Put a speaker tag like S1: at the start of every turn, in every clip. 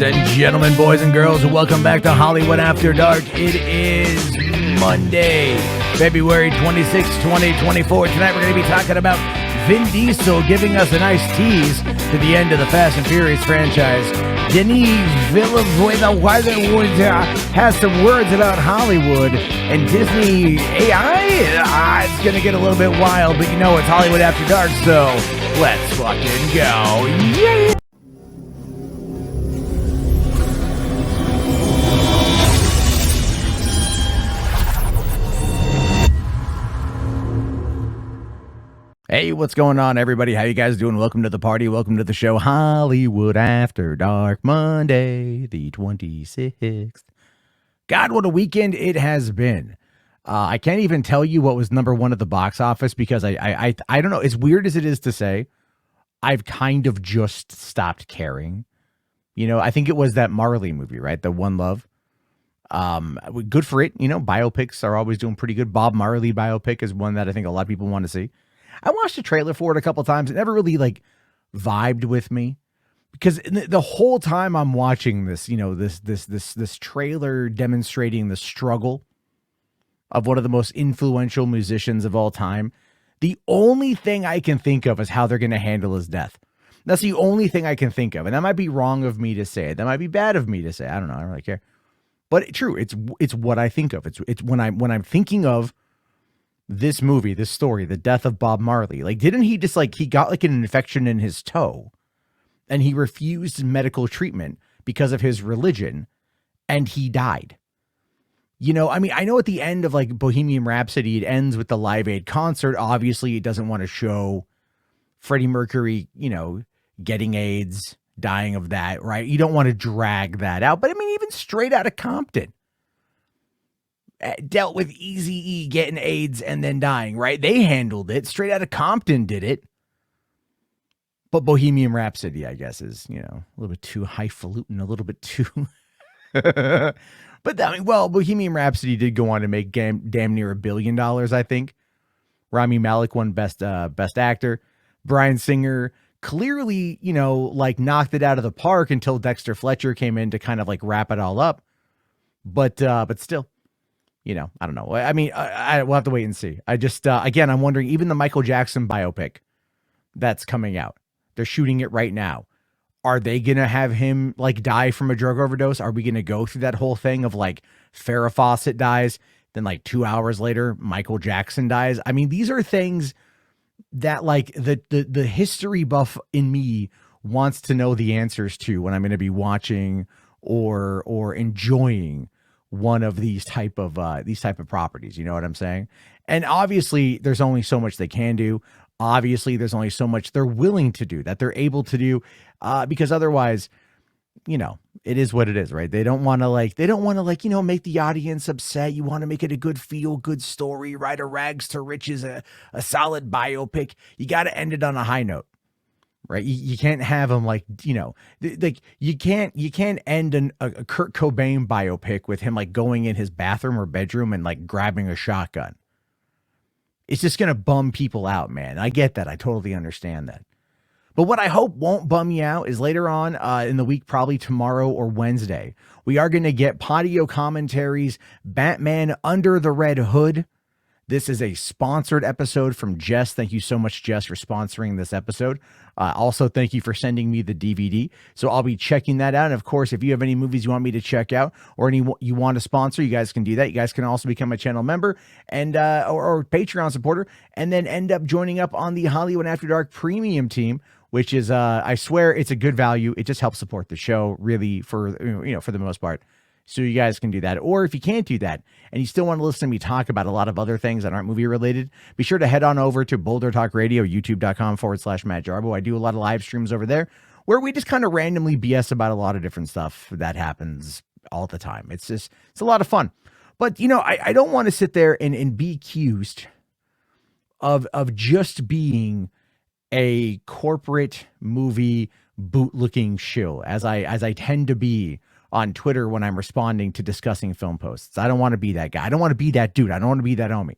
S1: Ladies and gentlemen, boys and girls, welcome back to Hollywood After Dark. It is Monday, February 26, 2024. Tonight we're going to be talking about Vin Diesel giving us a nice tease to the end of the Fast and Furious franchise. Denis Villeneuve has some words about Hollywood and Disney AI. It's going to get a little bit wild, but you know it's Hollywood After Dark, so let's fucking go. Yeah! Hey, what's going on, everybody? How you guys doing? Welcome to the party. Welcome to the show, Hollywood After Dark, Monday, the 26th. God, what a weekend it has been. I can't even tell you what was number one at the box office because I don't know. As weird as it is to say, I've kind of just stopped caring. You know, I think it was that Marley movie, right? The One Love. Good for it. You know, biopics are always doing pretty good. Bob Marley biopic is one that I think a lot of people want to see. I watched the trailer for it a couple times. It never really vibed with me because the whole time I'm watching this, you know, this trailer demonstrating the struggle of one of the most influential musicians of all time. The only thing I can think of is how they're going to handle his death. That's the only thing I can think of. And that might be wrong of me to say. That might be bad of me to say. I don't know. I don't really care. But true. It's what I think of. It's when I'm thinking of this movie, this story, the death of Bob Marley. Didn't he just he got an infection in his toe and he refused medical treatment because of his religion and he died. You know, I mean, I know at the end of Bohemian Rhapsody, it ends with the Live Aid concert. Obviously, it doesn't want to show Freddie Mercury, you know, getting AIDS, dying of that, right? You don't want to drag that out. But I mean, even Straight Outta Compton dealt with Eazy-E getting AIDS and then dying, right? They handled it. Straight Outta Compton did it. But Bohemian Rhapsody, I guess, is, you know, a little bit too highfalutin, a little bit too... But I mean, well, Bohemian Rhapsody did go on to make damn near $1 billion, I think. Rami Malek won best actor. Bryan Singer clearly, you know, knocked it out of the park until Dexter Fletcher came in to kind of wrap it all up. But still, you know, I don't know. I mean, we'll have to wait and see. I just, again, I'm wondering, even the Michael Jackson biopic that's coming out, they're shooting it right now. Are they going to have him die from a drug overdose? Are we going to go through that whole thing of Farrah Fawcett dies, then 2 hours later, Michael Jackson dies? I mean, these are things that the history buff in me wants to know the answers to when I'm going to be watching or enjoying one of these type of properties. You know what I'm saying? And obviously there's only so much they can do. Obviously there's only so much they're willing to do, that they're able to do, because otherwise, you know, it is what it is, right? They don't want to you know, make the audience upset. You want to make it a good feel good story, right? A rags to riches, a solid biopic. You got to end it on a high note. Right. You can't have them you know, you can't end a Kurt Cobain biopic with him going in his bathroom or bedroom and grabbing a shotgun. It's just going to bum people out, man. I get that. I totally understand that. But what I hope won't bum you out is later on in the week, probably tomorrow or Wednesday, we are going to get Patio Commentaries, Batman Under the Red Hood. This is a sponsored episode from Jess. Thank you so much, Jess, for sponsoring this episode. Also, thank you for sending me the DVD. So I'll be checking that out. And of course, if you have any movies you want me to check out or any you want to sponsor, you guys can do that. You guys can also become a channel member and or Patreon supporter, and then end up joining up on the Hollywood After Dark premium team, which is, I swear, it's a good value. It just helps support the show, really, for you know, for the most part. So you guys can do that. Or if you can't do that and you still want to listen to me talk about a lot of other things that aren't movie related, be sure to head on over to Boulder Talk Radio, youtube.com/Matt Jarbo. I do a lot of live streams over there where we just kind of randomly BS about a lot of different stuff that happens all the time. It's a lot of fun. But, you know, I don't want to sit there and be accused of just being a corporate movie bootlicking shill, as I tend to be on Twitter when I'm responding to discussing film posts. I don't want to be that guy. I don't want to be that dude. I don't want to be that homie.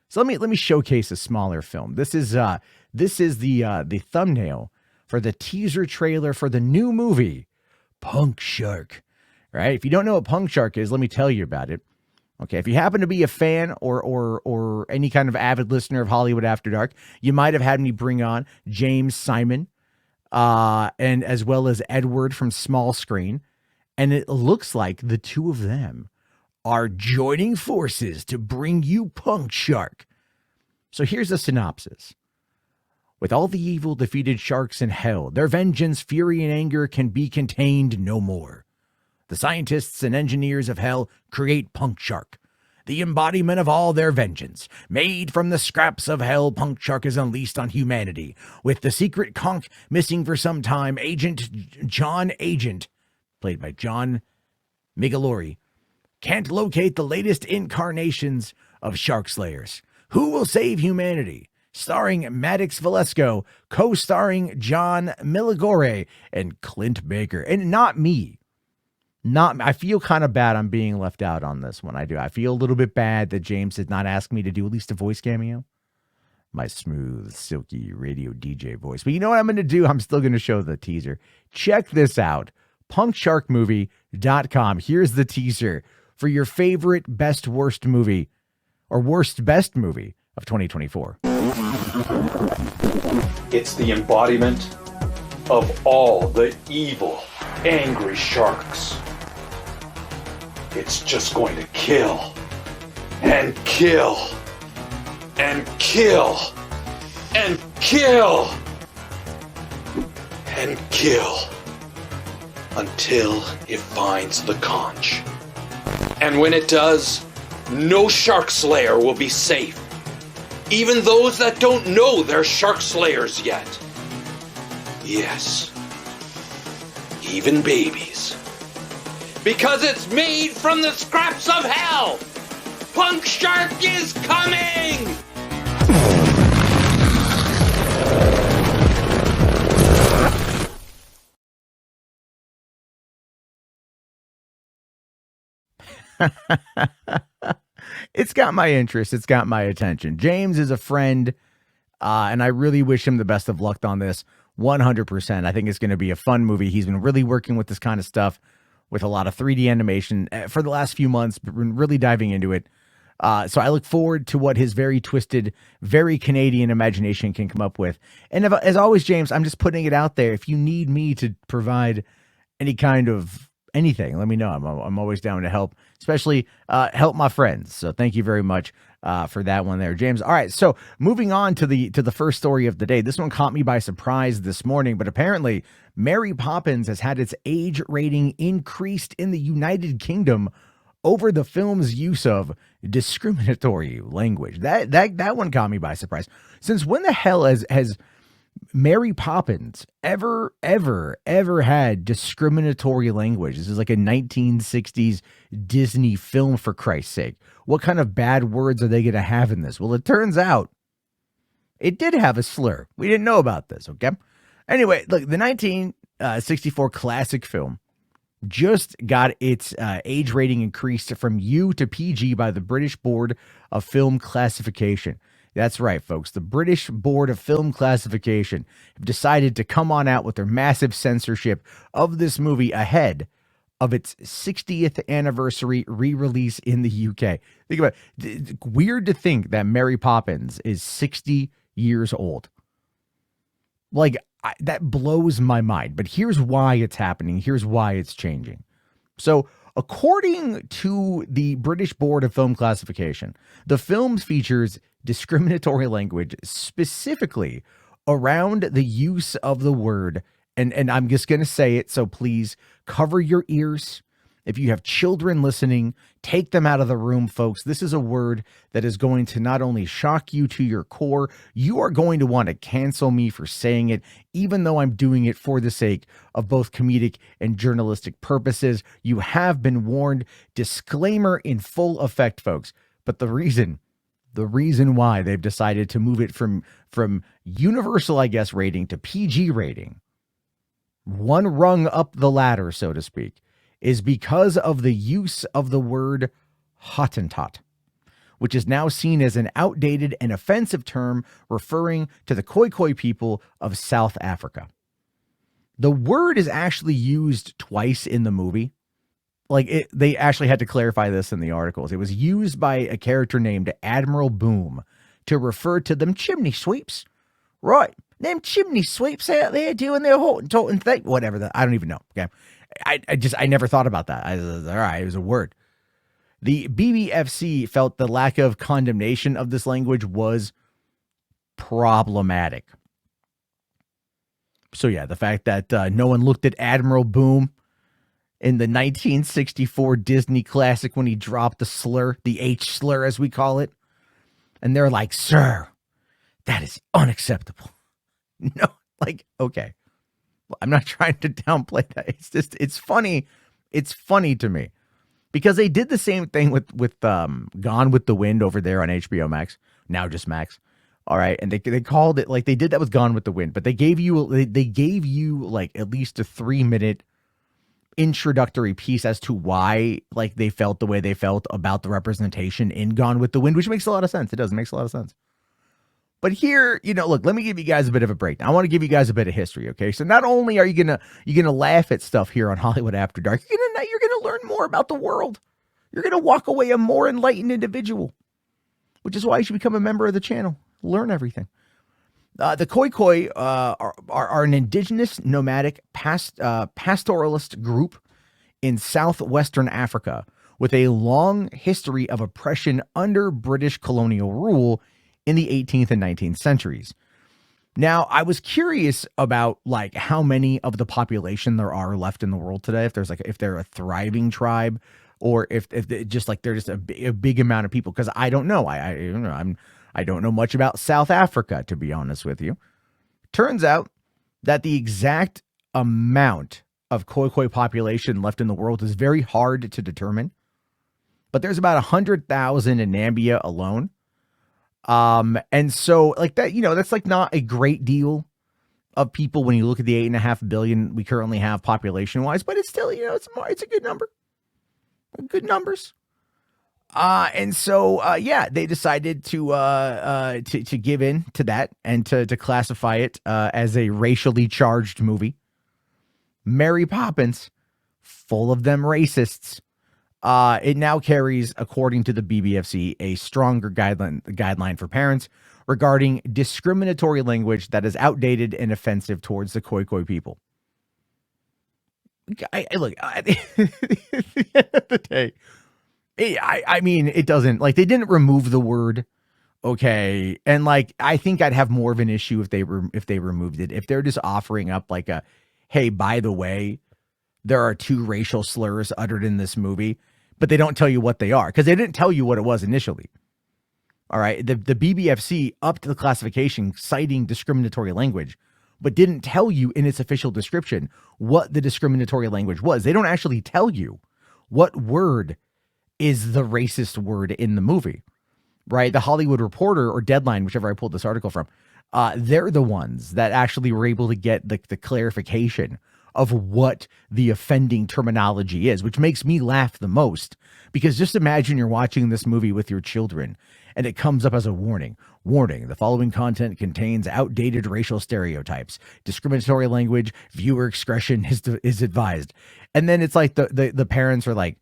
S1: So let me showcase a smaller film. This is the thumbnail for the teaser trailer for the new movie Punk shark, right? If you don't know what punk shark is, let me tell you about it. Okay, if you happen to be a fan or any kind of avid listener of Hollywood After Dark, you might have had me bring on James Simon, and as well as Edward from Small Screen, and it looks like the two of them are joining forces to bring you Punk Shark. So here's the synopsis. With all the evil defeated sharks in hell, their vengeance, fury, and anger can be contained no more. The scientists and engineers of hell create Punk Shark, the embodiment of all their vengeance. Made from the scraps of hell, Punk Shark is unleashed on humanity. With the secret conch missing for some time, John Agent, played by John Migalori, can't locate the latest incarnations of Shark Slayers. Who will save humanity? Starring Maddox Valesco, co-starring John Miligore and Clint Baker. And not me. I feel kind of bad I'm being left out on this one. I feel a little bit bad that James did not ask me to do at least a voice cameo. My smooth, silky radio DJ voice. But you know what I'm going to do? I'm still going to show the teaser. Check this out. punksharkmovie.com. Here's the teaser for your favorite best worst movie or worst best movie of 2024.
S2: It's the embodiment of all the evil, angry sharks. It's just going to kill and kill and kill and kill and kill until it finds the conch. And when it does, no shark slayer will be safe. Even those that don't know they're shark slayers yet. Yes, even babies. Because it's made from the scraps of hell! Punk Shark is coming!
S1: It's got my interest. It's got my attention. James is a friend, and I really wish him the best of luck on this. 100%. I think it's going to be a fun movie. He's been really working with this kind of stuff with a lot of 3D animation for the last few months, but been really diving into it. So I look forward to what his very twisted, very Canadian imagination can come up with. And as always, James, I'm just putting it out there. If you need me to provide any kind of anything, let me know. I'm always down to help, especially help my friends. So thank you very much for that one there, James. All right, so moving on to the first story of the day. This one caught me by surprise this morning, but apparently Mary Poppins has had its age rating increased in the United Kingdom over the film's use of discriminatory language. That one caught me by surprise. Since when the hell has Mary Poppins ever had discriminatory language? This is like a 1960s Disney film, for Christ's sake. What kind of bad words are they going to have in this? Well, it turns out it did have a slur. We didn't know about this, okay? Anyway, look, the 1964 classic film just got its age rating increased from U to PG by the British Board of Film Classification. That's right, folks. The British Board of Film Classification have decided to come on out with their massive censorship of this movie ahead of its 60th anniversary re-release in the UK. Think about it. Weird to think that Mary Poppins is 60 years old. Like, that blows my mind. But here's why it's happening. Here's why it's changing. So, according to the British Board of Film Classification, the film features discriminatory language specifically around the use of the word, and I'm just going to say it, so please cover your ears. If you have children listening, take them out of the room, folks. This is a word that is going to not only shock you to your core, you are going to want to cancel me for saying it, even though I'm doing it for the sake of both comedic and journalistic purposes. You have been warned. Disclaimer in full effect, folks. But the reason why they've decided to move it from universal, I guess, rating to PG rating, one rung up the ladder, so to speak, is because of the use of the word Hottentot, which is now seen as an outdated and offensive term referring to the Khoi Khoi people of South Africa. The word is actually used twice in the movie. Like they actually had to clarify this in the articles. It was used by a character named Admiral Boom to refer to them chimney sweeps. Right. Them chimney sweeps out there doing their Hottentotten thing. Whatever. I don't even know. Okay. I never thought about that. All right. It was a word. The BBFC felt the lack of condemnation of this language was problematic. So yeah, the fact that no one looked at Admiral Boom in the 1964 Disney classic when he dropped the slur, the H slur as we call it, and they're like, "Sir, that is unacceptable." No, like, okay. Well, I'm not trying to downplay that. It's just, it's funny. It's funny to me because they did the same thing with Gone with the Wind over there on HBO Max, now just Max. All right, and they called it, like, they did that with Gone with the Wind, but they gave you like at least a 3-minute introductory piece as to why, like, they felt the way they felt about the representation in Gone with the Wind, which makes a lot of sense. It does, makes a lot of sense. But here, look, let me give you guys a bit of a breakdown. I want to give you guys a bit of history, okay? So not only are you gonna laugh at stuff here on Hollywood After Dark, you're gonna learn more about the world. You're gonna walk away a more enlightened individual, which is why you should become a member of the channel. Learn everything. The Khoikhoi are an indigenous nomadic pastoralist group in southwestern Africa with a long history of oppression under British colonial rule in the 18th and 19th centuries. Now, I was curious about like how many of the population there are left in the world today. If they're a thriving tribe, or if just like they're just a big amount of people. Because I don't know. I don't know much about South Africa, to be honest with you. Turns out that the exact amount of Khoikhoi population left in the world is very hard to determine. But there's about 100,000 in Namibia alone. And so like that, that's like not a great deal of people when you look at the 8.5 billion we currently have population wise, but it's still, it's a good number, good numbers. And so, they decided to give in to that and to classify it, as a racially charged movie. Mary Poppins, full of them racists. It now carries, according to the BBFC, a stronger guideline for parents regarding discriminatory language that is outdated and offensive towards the Khoikhoi people. Look, at the end of the day, I mean, it doesn't, like, they didn't remove the word, okay, and like I think I'd have more of an issue if they removed it. If they're just offering up like a, hey, by the way, there are 2 racial slurs uttered in this movie, but they don't tell you what they are because they didn't tell you what it was initially. All right, the BBFC upped the classification citing discriminatory language, but didn't tell you in its official description what the discriminatory language was. They don't actually tell you what word is the racist word in the movie, right? The Hollywood Reporter or Deadline, whichever I pulled this article from, they're the ones that actually were able to get the clarification of what the offending terminology is, which makes me laugh the most, because just imagine you're watching this movie with your children and it comes up as a warning. Warning, the following content contains outdated racial stereotypes. Discriminatory language, viewer discretion is advised. And then it's like the parents are like,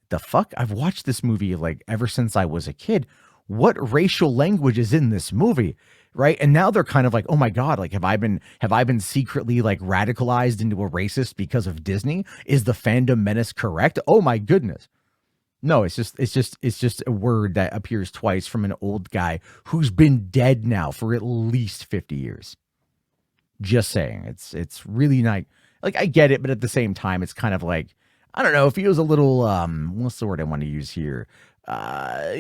S1: the fuck? I've watched this movie like ever since I was a kid. What racial language is in this movie? Right. And now they're kind of like, oh my God, like, have I been secretly like radicalized into a racist because of Disney? Is the fandom menace correct? Oh my goodness. No, it's just a word that appears twice from an old guy who's been dead now for at least 50 years. Just saying. It's really not like, I get it, but at the same time, it's kind of like, I don't know, if he was a little, what's the word I want to use here? A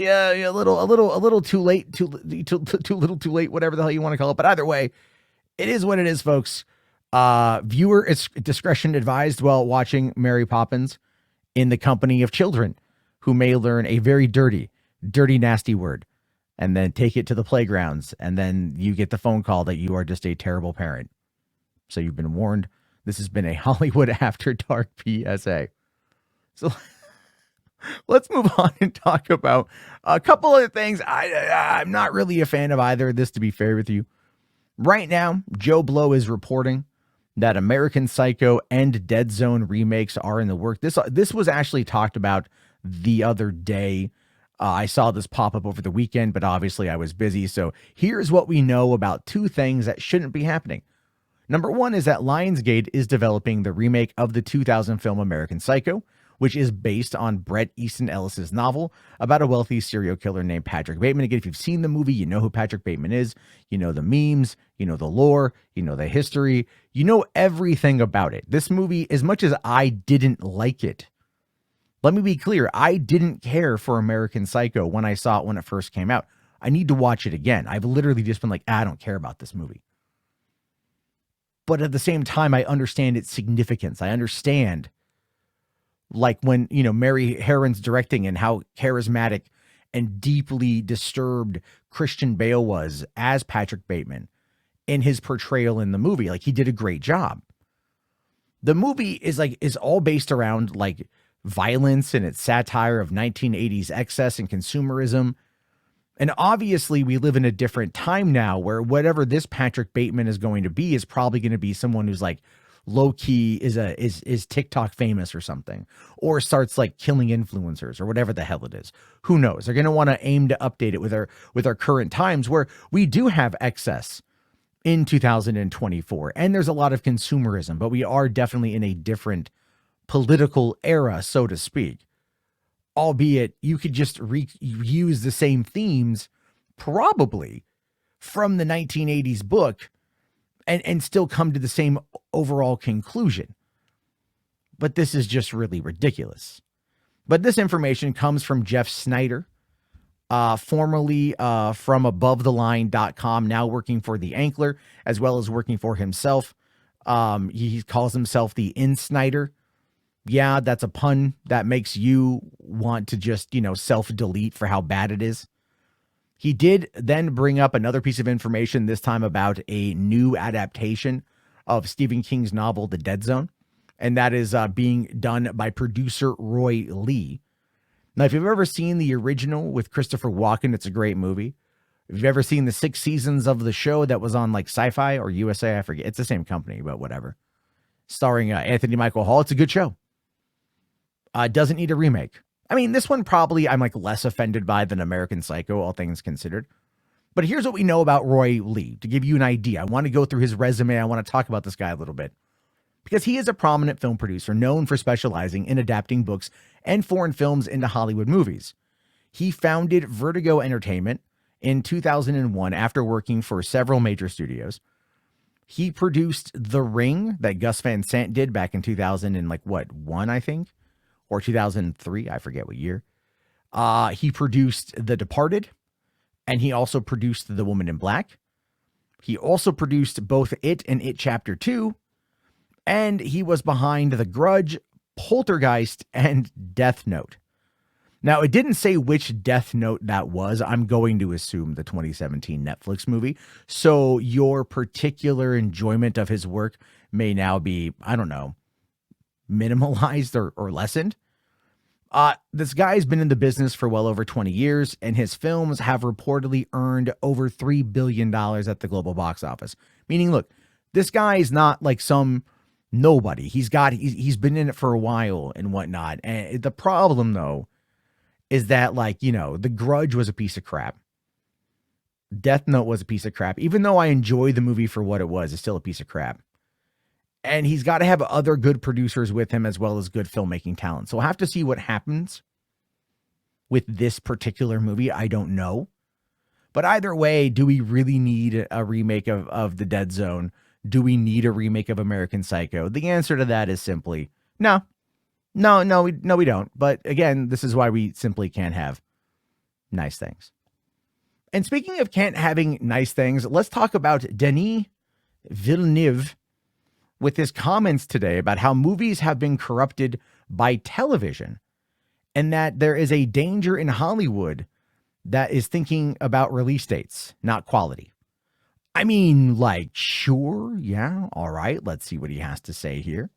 S1: little too late, too little too late, whatever the hell you want to call it. But either way, it is what it is, folks. Viewer discretion advised while watching Mary Poppins in the company of children who may learn a very dirty, nasty word and then take it to the playgrounds. And then you get the phone call that you are just a terrible parent. So you've been warned. This has been a Hollywood After Dark PSA. So let's move on and talk about a couple of things. I'm not really a fan of either of this, to be fair with you. Right now, Joe Blow is reporting that American Psycho and Dead Zone remakes are in the work. This was actually talked about the other day. I saw this pop up over the weekend, but obviously I was busy. So here's what we know about two things that shouldn't be happening. Number one is that Lionsgate is developing the remake of the 2000 film American Psycho, which is based on Bret Easton Ellis's novel about a wealthy serial killer named Patrick Bateman. Again, if you've seen the movie, you know who Patrick Bateman is. You know the memes, you know the lore, you know the history, you know everything about it. This movie, as much as I didn't like it, let me be clear, I didn't care for American Psycho when I saw it when it first came out. I need to watch it again. I've literally just been like, I don't care about this movie. But at the same time, I understand its significance. I understand, like, when, you know, Mary Herron's directing and how charismatic and deeply disturbed Christian Bale was as Patrick Bateman in his portrayal in the movie. Like, he did a great job. The movie is all based around like violence and its satire of 1980s excess and consumerism. And obviously we live in a different time now where whatever this Patrick Bateman is going to be is probably going to be someone who's like low key is TikTok famous or something, or starts like killing influencers or whatever the hell it is. Who knows? They're going to want to aim to update it with our current times where we do have excess in 2024 and there's a lot of consumerism, but we are definitely in a different political era, so to speak. Albeit you could just reuse the same themes probably from the 1980s book and still come to the same overall conclusion. But this is just really ridiculous. But this information comes from Jeff Snyder, formerly from AboveTheLine.com, now working for The Ankler, as well as working for himself. He calls himself the In-Snyder. Yeah, that's a pun that makes you want to just, you know, self-delete for how bad it is. He did then bring up another piece of information, this time about a new adaptation of Stephen King's novel, The Dead Zone. And that is being done by producer Roy Lee. Now, if you've ever seen the original with Christopher Walken, it's a great movie. If you've ever seen the 6 seasons of the show that was on like Sci-Fi or USA, I forget. It's the same company, but whatever. Starring Anthony Michael Hall. It's a good show. Doesn't need a remake. I mean, this one probably I'm like less offended by than American Psycho, all things considered. But here's what we know about Roy Lee, to give you an idea. I want to go through his resume. I want to talk about this guy a little bit. Because he is a prominent film producer known for specializing in adapting books and foreign films into Hollywood movies. He founded Vertigo Entertainment in 2001 after working for several major studios. He produced The Ring that Gus Van Sant did back in 2001, I think, or 2003. I forget what year. He produced The Departed, and he also produced The Woman in Black. He also produced both It and It Chapter 2. And he was behind The Grudge, Poltergeist, and Death Note. Now, it didn't say which Death Note that was. I'm going to assume the 2017 Netflix movie. So your particular enjoyment of his work may now be, I don't know, minimalized or lessened. This guy's been in the business for well over 20 years, and his films have reportedly earned over $3 billion at the global box office. Meaning, look, this guy is not like some nobody. He's been in it for a while and whatnot. And the problem, though, is that, like, you know, The Grudge was a piece of crap. Death Note was a piece of crap. Even though I enjoy the movie for what it was, it's still a piece of crap. And he's got to have other good producers with him as well as good filmmaking talent. So we'll have to see what happens with this particular movie. I don't know. But either way, do we really need a remake of The Dead Zone? Do we need a remake of American Psycho? The answer to that is simply no. No, we don't. But again, this is why we simply can't have nice things. And speaking of can't having nice things, let's talk about Denis Villeneuve with his comments today about how movies have been corrupted by television and that there is a danger in Hollywood that is thinking about release dates, not quality. I mean, like, sure, yeah, all right, let's see what he has to say here.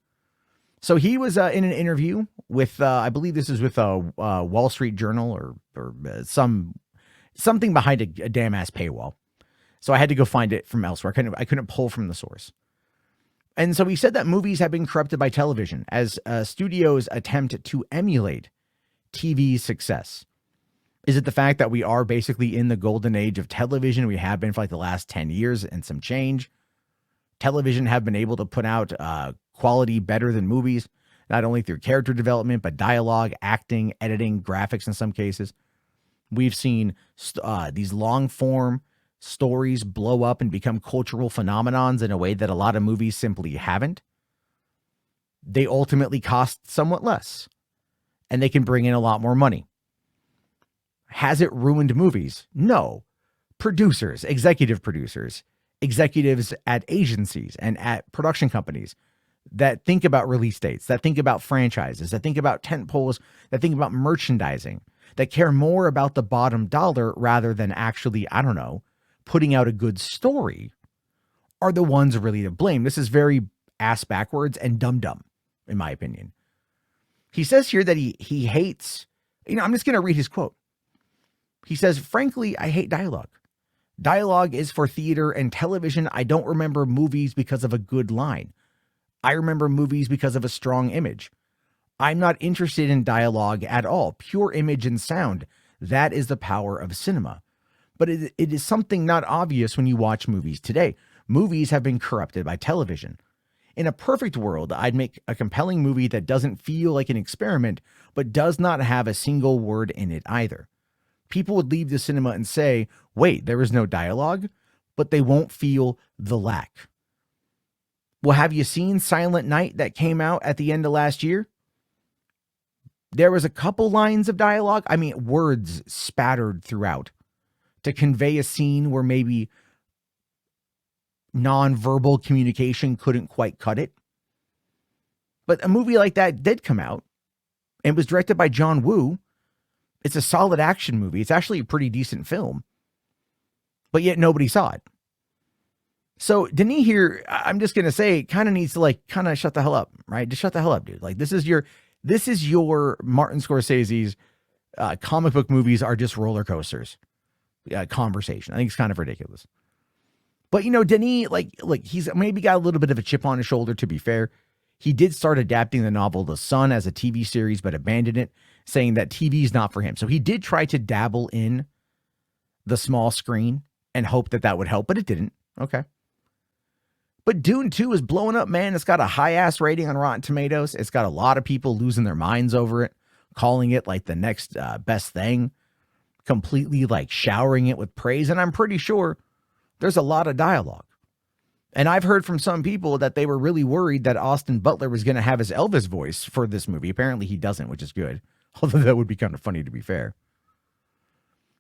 S1: So he was in an interview with, I believe this is with Wall Street Journal or something behind a damn ass paywall. So I had to go find it from elsewhere. I couldn't pull from the source. And so he said that movies have been corrupted by television as studios attempt to emulate TV's success. Is it the fact that we are basically in the golden age of television? We have been for like the last 10 years and some change. Television have been able to put out quality better than movies, not only through character development, but dialogue, acting, editing, graphics in some cases. We've seen these long form stories blow up and become cultural phenomenons in a way that a lot of movies simply haven't. They ultimately cost somewhat less, and they can bring in a lot more money. Has it ruined movies? No. Producers, executives at agencies and at production companies that think about release dates, that think about franchises, that think about tent poles, that think about merchandising, that care more about the bottom dollar rather than actually, I don't know, putting out a good story, are the ones really to blame. This is very ass backwards and dumb, in my opinion. He says here that he hates, I'm just going to read his quote. He says, frankly, I hate dialogue. Dialogue is for theater and television. I don't remember movies because of a good line. I remember movies because of a strong image. I'm not interested in dialogue at all. Pure image and sound. That is the power of cinema. But it is something not obvious when you watch movies today. Movies have been corrupted by television. In a perfect world, I'd make a compelling movie that doesn't feel like an experiment, but does not have a single word in it either. People would leave the cinema and say, wait, there is no dialogue, but they won't feel the lack. Well, have you seen Silent Night that came out at the end of last year? There was a couple lines of dialogue. I mean, words spattered throughout to convey a scene where maybe nonverbal communication couldn't quite cut it. But a movie like that did come out and was directed by John Woo. It's a solid action movie. It's actually a pretty decent film, but yet nobody saw it. So Denis here, I'm just going to say, kind of needs to kind of shut the hell up, right? Just shut the hell up, dude. Like this is your Martin Scorsese's comic book movies are just roller coasters conversation. I think it's kind of ridiculous. But Denis, he's maybe got a little bit of a chip on his shoulder, to be fair. He did start adapting the novel The Sun as a TV series, but abandoned it, saying that TV is not for him. So he did try to dabble in the small screen and hope that would help, but it didn't. Okay. But Dune 2 is blowing up, man. It's got a high-ass rating on Rotten Tomatoes. It's got a lot of people losing their minds over it, calling it like the next best thing, completely showering it with praise. And I'm pretty sure there's a lot of dialogue. And I've heard from some people that they were really worried that Austin Butler was going to have his Elvis voice for this movie. Apparently he doesn't, which is good. Although that would be kind of funny, to be fair.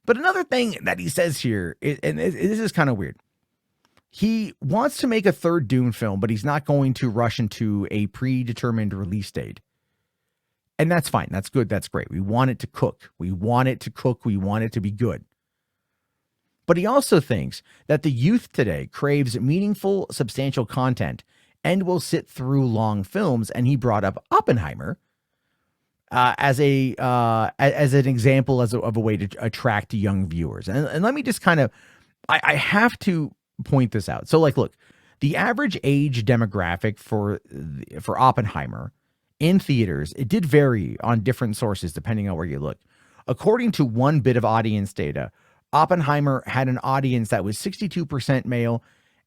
S1: But another thing that he says here, and this is kind of weird. He wants to make a third Dune film, but he's not going to rush into a predetermined release date. And that's fine. That's good. That's great. We want it to cook. We want it to be good. But he also thinks that the youth today craves meaningful, substantial content and will sit through long films. And he brought up Oppenheimer as an example of a way to attract young viewers. And let me just kind of, I have to point this out. So look, the average age demographic for Oppenheimer in theaters, it did vary on different sources depending on where you look. According to one bit of audience data, Oppenheimer had an audience that was 62% male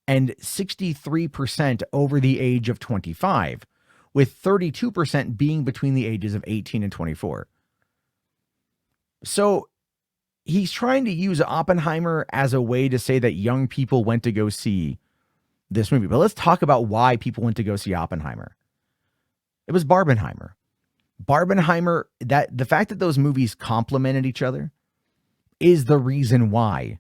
S1: and 63% over the age of 25, with 32% being between the ages of 18 and 24. So he's trying to use Oppenheimer as a way to say that young people went to go see this movie. But let's talk about why people went to go see Oppenheimer. It was Barbenheimer. Barbenheimer, that the fact that those movies complemented each other is the reason why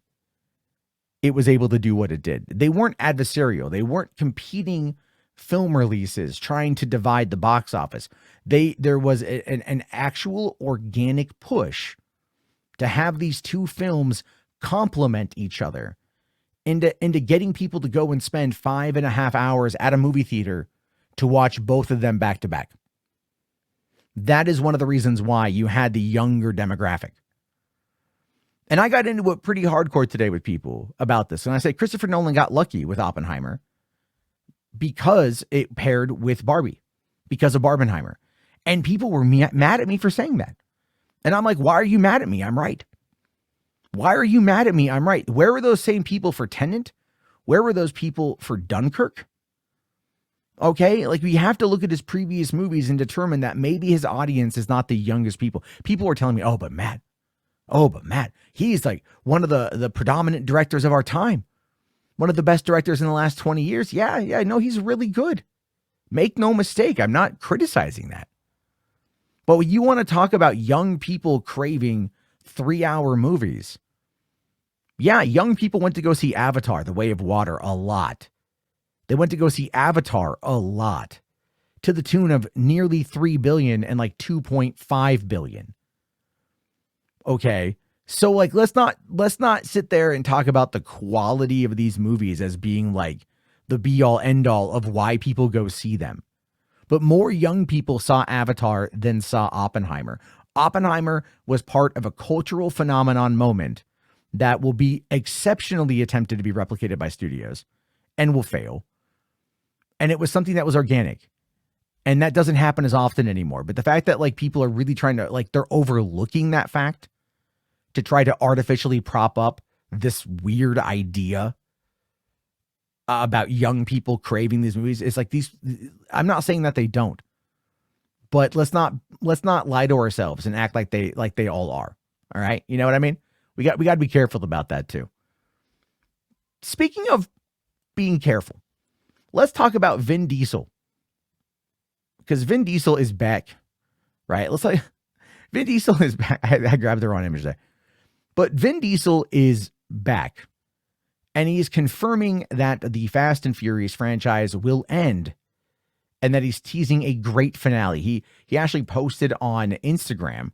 S1: it was able to do what it did. They weren't adversarial. They weren't competing film releases trying to divide the box office. There was an actual organic push to have these two films complement each other into getting people to go and spend 5.5 hours at a movie theater to watch both of them back to back. That is one of the reasons why you had the younger demographic. And I got into it pretty hardcore today with people about this. And I said, Christopher Nolan got lucky with Oppenheimer because it paired with Barbie, because of Barbenheimer. And people were mad at me for saying that. And I'm like, why are you mad at me? I'm right. Why are you mad at me? I'm right. Where were those same people for Tenet? Where were those people for Dunkirk? Okay, like we have to look at his previous movies and determine that maybe his audience is not the youngest people. People were telling me, oh, but Matt, he's like one of the predominant directors of our time. One of the best directors in the last 20 years. Yeah, no, he's really good. Make no mistake, I'm not criticizing that. But when you want to talk about young people craving 3-hour movies, yeah, young people went to go see Avatar, The Way of Water a lot. They went to go see Avatar a lot, to the tune of nearly 3 billion and like 2.5 billion. Okay. So like, let's not sit there and talk about the quality of these movies as being like the be all end all of why people go see them. But more young people saw Avatar than saw Oppenheimer. Oppenheimer was part of a cultural phenomenon moment that will be exceptionally attempted to be replicated by studios and will fail. And it was something that was organic. And that doesn't happen as often anymore. But the fact that like people are really trying to like, they're overlooking that fact to try to artificially prop up this weird idea about young people craving these movies. It's like these, I'm not saying that they don't, but let's not lie to ourselves and act like they all are. All right. You know what I mean? We got to be careful about that too. Speaking of being careful, let's talk about Vin Diesel, because Vin Diesel is back, right? Vin Diesel is back. I grabbed the wrong image there, but Vin Diesel is back. And he is confirming that the Fast and Furious franchise will end and that he's teasing a great finale. He actually posted on Instagram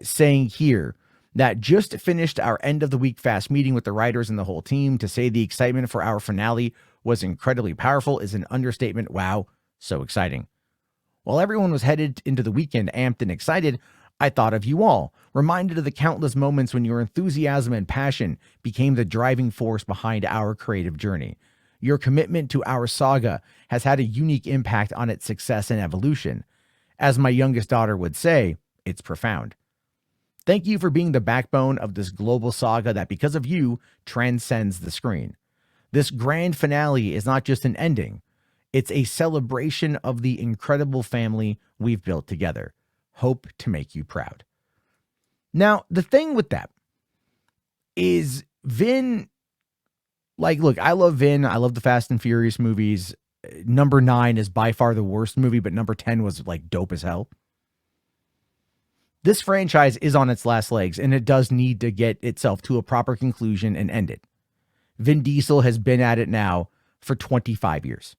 S1: saying here that just finished our end of the week fast meeting with the writers and the whole team. To say the excitement for our finale was incredibly powerful is an understatement. Wow, so exciting. While everyone was headed into the weekend amped and excited, I thought of you all, reminded of the countless moments when your enthusiasm and passion became the driving force behind our creative journey. Your commitment to our saga has had a unique impact on its success and evolution. As my youngest daughter would say, it's profound. Thank you for being the backbone of this global saga that, because of you, transcends the screen. This grand finale is not just an ending. It's a celebration of the incredible family we've built together. Hope to make you proud. Now, the thing with that is Vin, like, look, I love Vin. I love the Fast and Furious movies. Number 9 is by far the worst movie, but number 10 was like dope as hell. This franchise is on its last legs, and it does need to get itself to a proper conclusion and end it. Vin Diesel has been at it now for 25 years,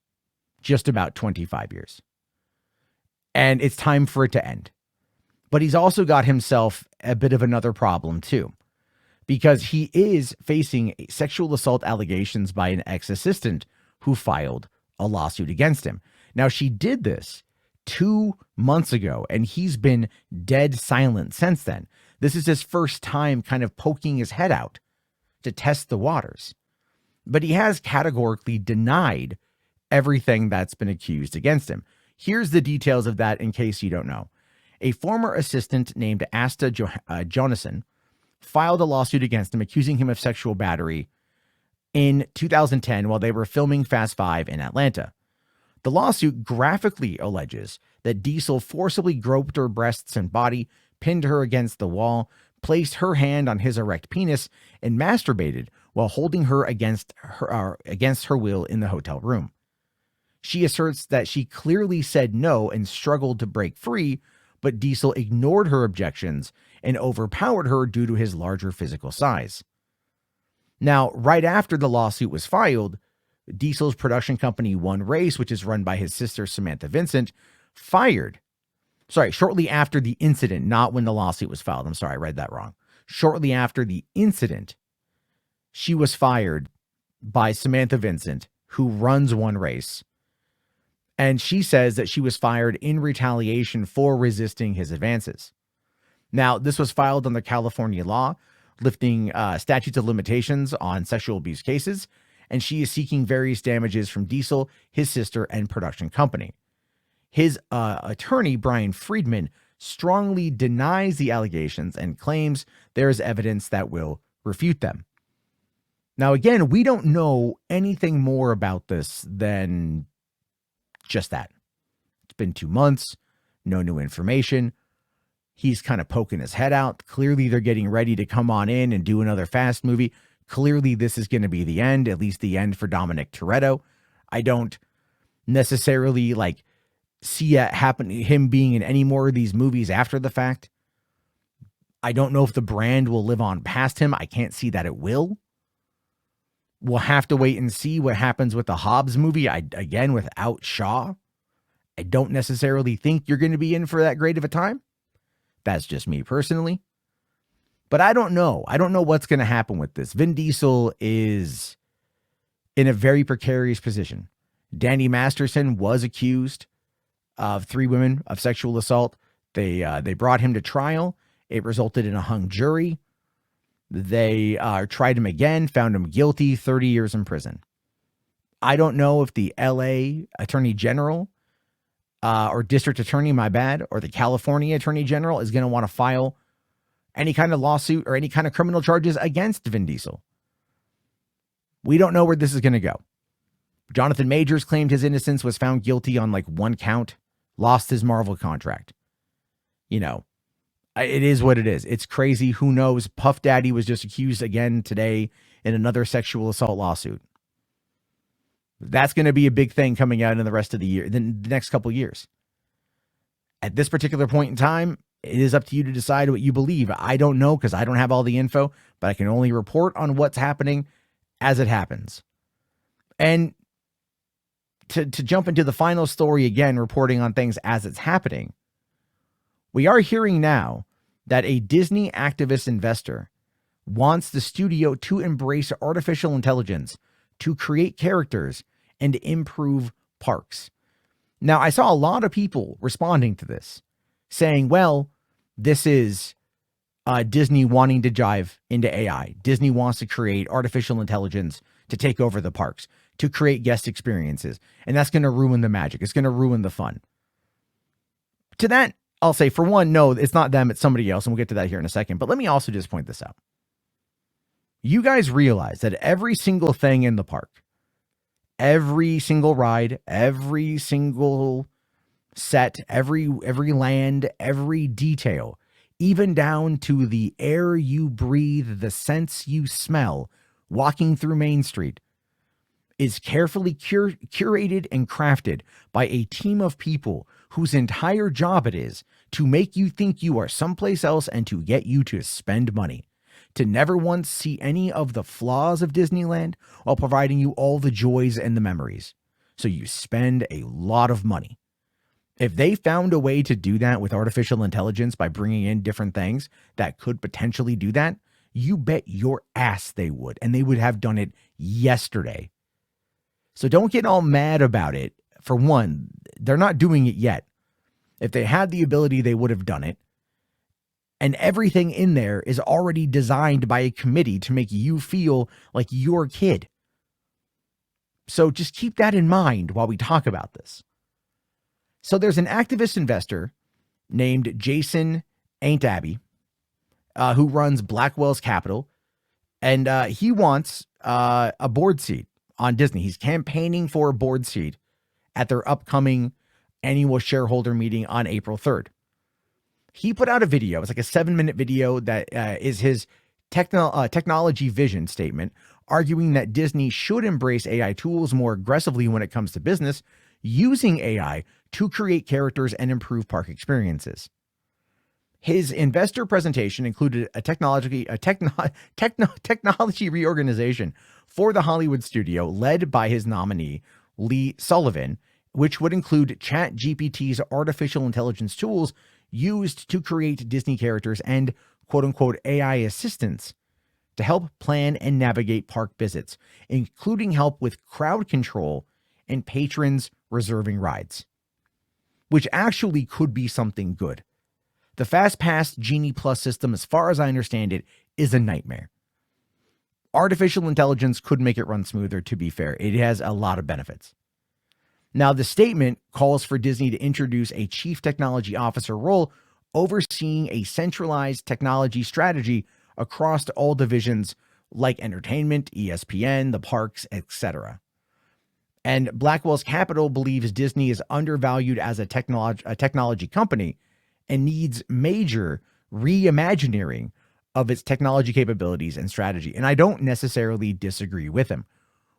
S1: just about 25 years. And it's time for it to end. But he's also got himself a bit of another problem too, because he is facing sexual assault allegations by an ex-assistant who filed a lawsuit against him. Now, she did this 2 months ago, and he's been dead silent since then. This is his first time kind of poking his head out to test the waters. But he has categorically denied everything that's been accused against him. Here's the details of that in case you don't know. A former assistant named Asta Jonason filed a lawsuit against him, accusing him of sexual battery in 2010 while they were filming Fast 5 in Atlanta. The lawsuit graphically alleges that Diesel forcibly groped her breasts and body, pinned her against the wall, placed her hand on his erect penis, and masturbated while holding her against her will in the hotel room. She asserts that she clearly said no and struggled to break free, but Diesel ignored her objections and overpowered her due to his larger physical size. Now, right after the lawsuit was filed, Diesel's production company One Race, which is run by his sister Samantha Vincent, shortly after the incident, not when the lawsuit was filed. I'm sorry, I read that wrong. Shortly after the incident, she was fired by Samantha Vincent, who runs One Race. And she says that she was fired in retaliation for resisting his advances. Now, this was filed under California law, lifting statutes of limitations on sexual abuse cases. and she is seeking various damages from Diesel, his sister, and production company. His attorney, Brian Friedman, strongly denies the allegations and claims there is evidence that will refute them. Now, again, we don't know anything more about this than just that. It's been 2 months, no new information. He's kind of poking his head out. Clearly, they're getting ready to come on in and do another Fast movie. Clearly, this is going to be the end, at least the end for Dominic Toretto. I don't necessarily see it happen, him being in any more of these movies after the fact. I don't know if the brand will live on past him. I can't see that it will. We'll have to wait and see what happens with the Hobbs movie. Again, without Shaw, I don't necessarily think you're going to be in for that great of a time. That's just me personally. But I don't know. I don't know what's going to happen with this. Vin Diesel is in a very precarious position. Danny Masterson was accused of 3 women of sexual assault. They brought him to trial. It resulted in a hung jury. They tried him again, found him guilty, 30 years in prison. I don't know if the LA Attorney General or District Attorney, or the California Attorney General is going to want to file any kind of lawsuit or any kind of criminal charges against Vin Diesel. We don't know where this is going to go. Jonathan Majors claimed his innocence, was found guilty on 1 count, lost his Marvel contract. It is what it is. It's crazy. Who knows? Puff Daddy was just accused again today in another sexual assault lawsuit. That's going to be a big thing coming out in the rest of the year, the next couple years. At this particular point in time, it is up to you to decide what you believe. I don't know because I don't have all the info, but I can only report on what's happening as it happens. And to jump into the final story again, reporting on things as it's happening, we are hearing now that a Disney activist investor wants the studio to embrace artificial intelligence to create characters and improve parks. Now, I saw a lot of people responding to this, saying, well, this is Disney wanting to dive into AI. Disney wants to create artificial intelligence to take over the parks, to create guest experiences, and that's going to ruin the magic. It's going to ruin the fun. To that, I'll say, for one, no, it's not them, it's somebody else, and we'll get to that here in a second. But let me also just point this out. You guys realize that every single thing in the park, every single ride, every single set, every land, every detail, even down to the air you breathe, the scents you smell, walking through Main Street, is carefully curated and crafted by a team of people whose entire job it is to make you think you are someplace else and to get you to spend money, to never once see any of the flaws of Disneyland while providing you all the joys and the memories. So you spend a lot of money. If they found a way to do that with artificial intelligence by bringing in different things that could potentially do that, you bet your ass they would, and they would have done it yesterday. So don't get all mad about it. For one, they're not doing it yet. If they had the ability, they would have done it. And everything in there is already designed by a committee to make you feel like you're a kid. So just keep that in mind while we talk about this. So there's an activist investor named Jason Ain't Abby, who runs Blackwell's Capital, and he wants a board seat on Disney. He's campaigning for a board seat at their upcoming annual shareholder meeting on April 3rd. He put out a video. It's like a 7-minute video that is his technology vision statement, arguing that Disney should embrace AI tools more aggressively when it comes to business, using AI to create characters and improve park experiences. His investor presentation included a technology reorganization for the Hollywood studio led by his nominee, Lee Sullivan, which would include ChatGPT's artificial intelligence tools used to create Disney characters and quote-unquote AI assistants to help plan and navigate park visits, including help with crowd control and patrons reserving rides, which actually could be something good. The FastPass Genie Plus system, as far as I understand it, is a nightmare. Artificial intelligence could make it run smoother, to be fair. It has a lot of benefits. Now, the statement calls for Disney to introduce a chief technology officer role overseeing a centralized technology strategy across all divisions like entertainment, ESPN, the parks, etc. And Blackwell's Capital believes Disney is undervalued as a technology company and needs major reimagining of its technology capabilities and strategy. And I don't necessarily disagree with him.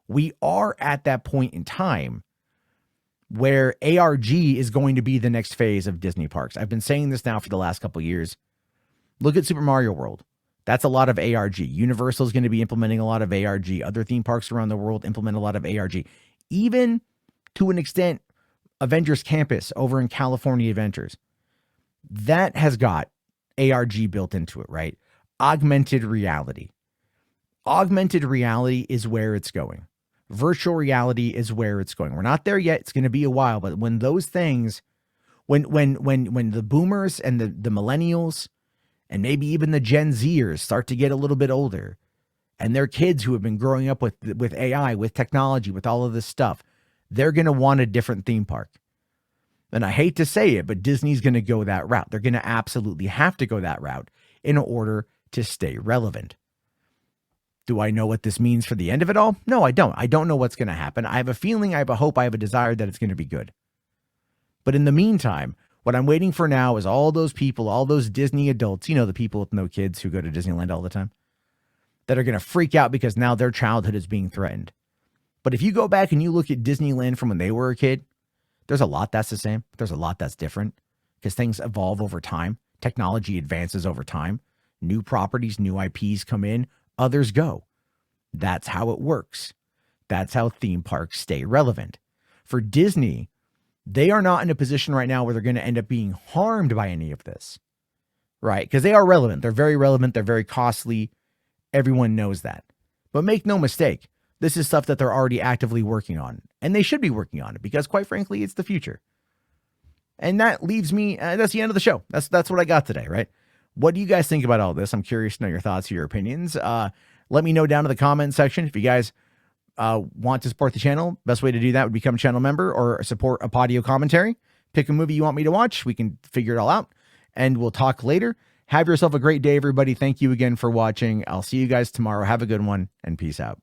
S1: We are at that point in time where ARG is going to be the next phase of Disney parks. I've been saying this now for the last couple of years. Look at Super Mario World. That's a lot of ARG. Universal is going to be implementing a lot of ARG. Other theme parks around the world implement a lot of ARG. Even to an extent, Avengers Campus over in California Adventures. That has got ARG built into it, right? Augmented reality. Augmented reality is where it's going. Virtual reality is where it's going. We're not there yet. It's going to be a while, but when those things, when the boomers and the millennials and maybe even the Gen Zers start to get a little bit older, and their kids who have been growing up with AI, with technology, with all of this stuff, they're going to want a different theme park. And I hate to say it, but Disney's going to go that route. They're going to absolutely have to go that route in order to stay relevant. Do I know what this means for the end of it all? No, I don't. I don't know what's going to happen. I have a feeling, I have a hope, I have a desire that it's going to be good. But in the meantime, what I'm waiting for now is all those people, all those Disney adults, you know, the people with no kids who go to Disneyland all the time, that are going to freak out because now their childhood is being threatened. But if you go back and you look at Disneyland from when they were a kid, there's a lot that's the same. There's a lot that's different because things evolve over time. Technology advances over time. New properties, new IPs come in, others go. That's how it works. That's how theme parks stay relevant. For Disney, they are not in a position right now where they're going to end up being harmed by any of this, right? Because they are relevant. They're very relevant. They're very costly. Everyone knows that. But make no mistake, this is stuff that they're already actively working on, and they should be working on it because, quite frankly, it's the future. And that leaves me, that's the end of the show. That's what I got today, right? What do you guys think about all this? I'm curious to know your thoughts, your opinions. Let me know down in the comment section. If you guys want to support the channel, best way to do that would become a channel member or support a Podio commentary. Pick a movie you want me to watch. We can figure it all out, and we'll talk later. Have yourself a great day, everybody. Thank you again for watching. I'll see you guys tomorrow. Have a good one, and peace out.